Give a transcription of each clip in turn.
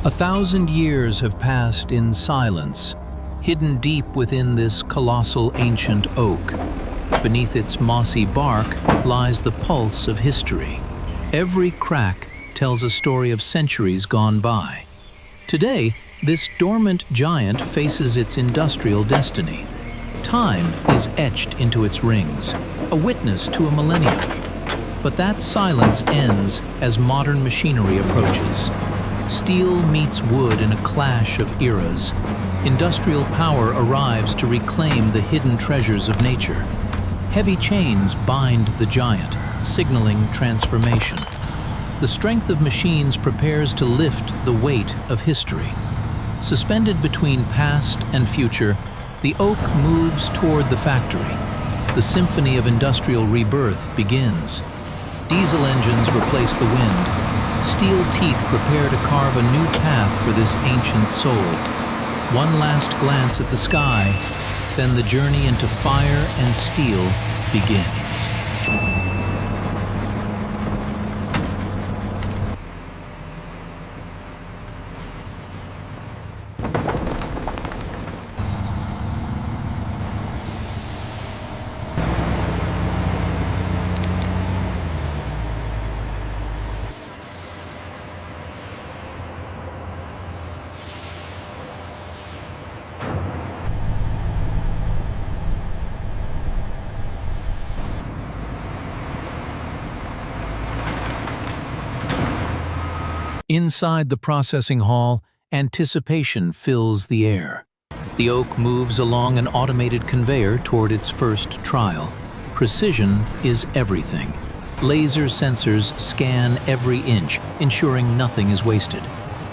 1,000 years have passed in silence, hidden deep within this colossal ancient oak. Beneath its mossy bark lies the pulse of history. Every crack tells a story of centuries gone by. Today, this dormant giant faces its industrial destiny. Time is etched into its rings, a witness to a millennium. But that silence ends as modern machinery approaches. Steel meets wood in a clash of eras. Industrial power arrives to reclaim the hidden treasures of nature. Heavy chains bind the giant, signaling transformation. The strength of machines prepares to lift the weight of history. Suspended between past and future, the oak moves toward the factory. The symphony of industrial rebirth begins. Diesel engines replace the wind. Steel teeth prepare to carve a new path for this ancient soul. One last glance at the sky, then the journey into fire and steel begins. Inside the processing hall, anticipation fills the air. The oak moves along an automated conveyor toward its first trial. Precision is everything. Laser sensors scan every inch, ensuring nothing is wasted.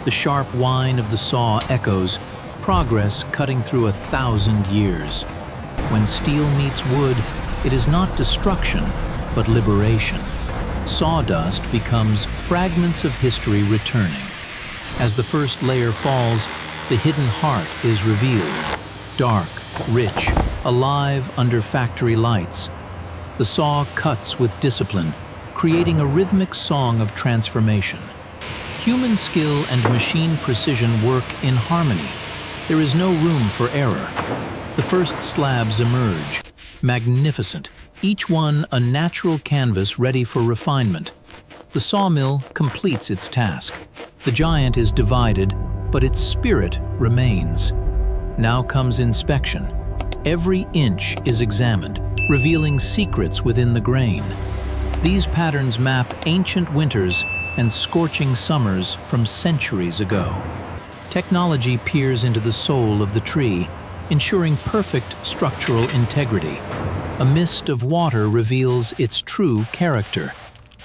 The sharp whine of the saw echoes, progress cutting through 1,000 years. When steel meets wood, it is not destruction, but liberation. Sawdust becomes fragments of history returning. As the first layer falls, the hidden heart is revealed. Dark, rich, alive under factory lights. The saw cuts with discipline, creating a rhythmic song of transformation. Human skill and machine precision work in harmony. There is no room for error. The first slabs emerge, magnificent, each one a natural canvas ready for refinement. The sawmill completes its task. The giant is divided, but its spirit remains. Now comes inspection. Every inch is examined, revealing secrets within the grain. These patterns map ancient winters and scorching summers from centuries ago. Technology peers into the soul of the tree, ensuring perfect structural integrity. A mist of water reveals its true character.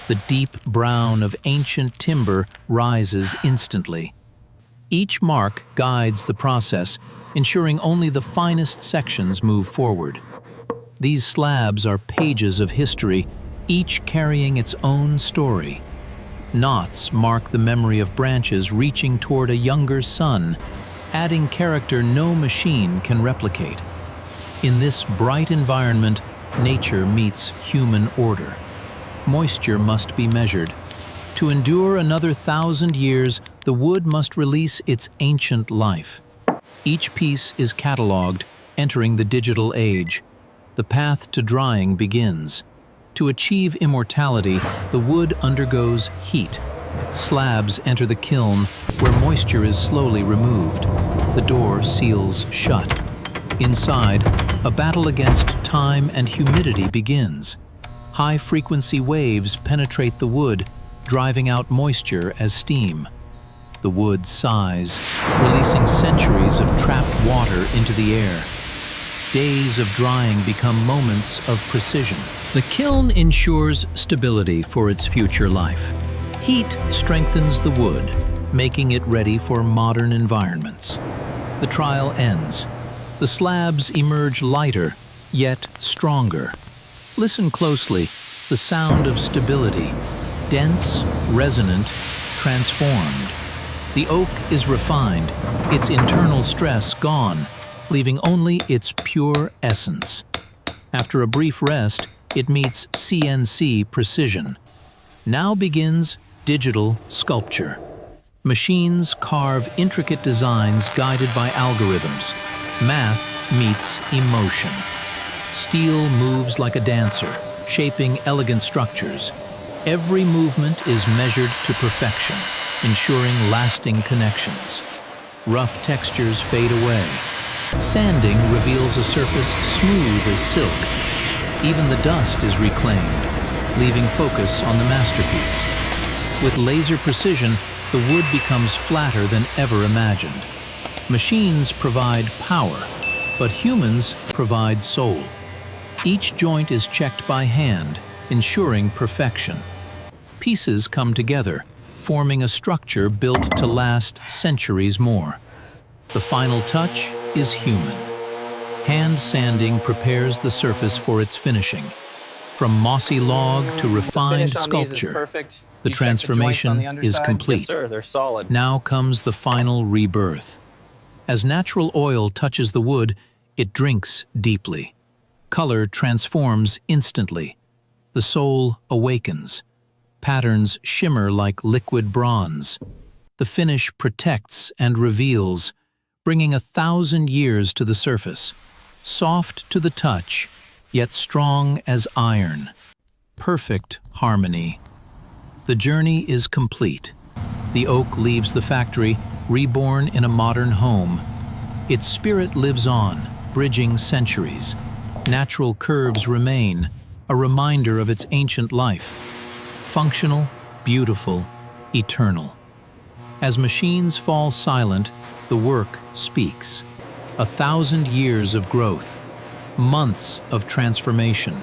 The deep brown of ancient timber rises instantly. Each mark guides the process, ensuring only the finest sections move forward. These slabs are pages of history, each carrying its own story. Knots mark the memory of branches reaching toward a younger sun, adding character no machine can replicate. In this bright environment, nature meets human order. Moisture must be measured. To endure another 1,000 years, the wood must release its ancient life. Each piece is catalogued, entering the digital age. The path to drying begins. To achieve immortality, the wood undergoes heat. Slabs enter the kiln, where moisture is slowly removed. The door seals shut. Inside, a battle against time and humidity begins. High-frequency waves penetrate the wood, driving out moisture as steam. The wood sighs, releasing centuries of trapped water into the air. Days of drying become moments of precision. The kiln ensures stability for its future life. Heat strengthens the wood, making it ready for modern environments. The trial ends. The slabs emerge lighter, yet stronger. Listen closely, the sound of stability, dense, resonant, transformed. The oak is refined, its internal stress gone, leaving only its pure essence. After a brief rest, it meets CNC precision. Now begins digital sculpture. Machines carve intricate designs guided by algorithms. Math meets emotion. Steel moves like a dancer, shaping elegant structures. Every movement is measured to perfection, ensuring lasting connections. Rough textures fade away. Sanding reveals a surface smooth as silk. Even the dust is reclaimed, leaving focus on the masterpiece. With laser precision, the wood becomes flatter than ever imagined. Machines provide power, but humans provide soul. Each joint is checked by hand, ensuring perfection. Pieces come together, forming a structure built to last centuries more. The final touch is human. Hand sanding prepares the surface for its finishing. From mossy log to refined sculpture, the transformation is complete. Yes, sir, they're solid. Now comes the final rebirth. As natural oil touches the wood, it drinks deeply. Color transforms instantly. The soul awakens. Patterns shimmer like liquid bronze. The finish protects and reveals, bringing 1,000 years to the surface. Soft to the touch, yet strong as iron. Perfect harmony. The journey is complete. The oak leaves the factory, reborn in a modern home. Its spirit lives on, bridging centuries. Natural curves remain, a reminder of its ancient life. Functional, beautiful, eternal. As machines fall silent, the work speaks. 1,000 years of growth, months of transformation,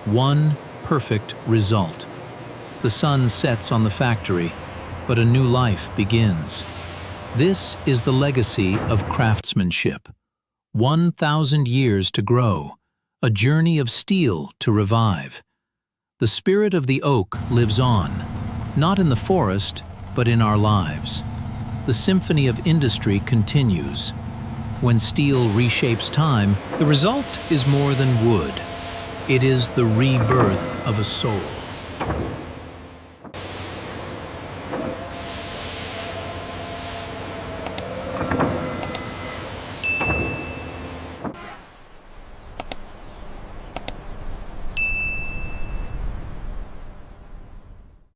one perfect result. The sun sets on the factory, but a new life begins. This is the legacy of craftsmanship. 1,000 years to grow, a journey of steel to revive. The spirit of the oak lives on, not in the forest, but in our lives. The symphony of industry continues. When steel reshapes time, the result is more than wood. It is the rebirth of a soul.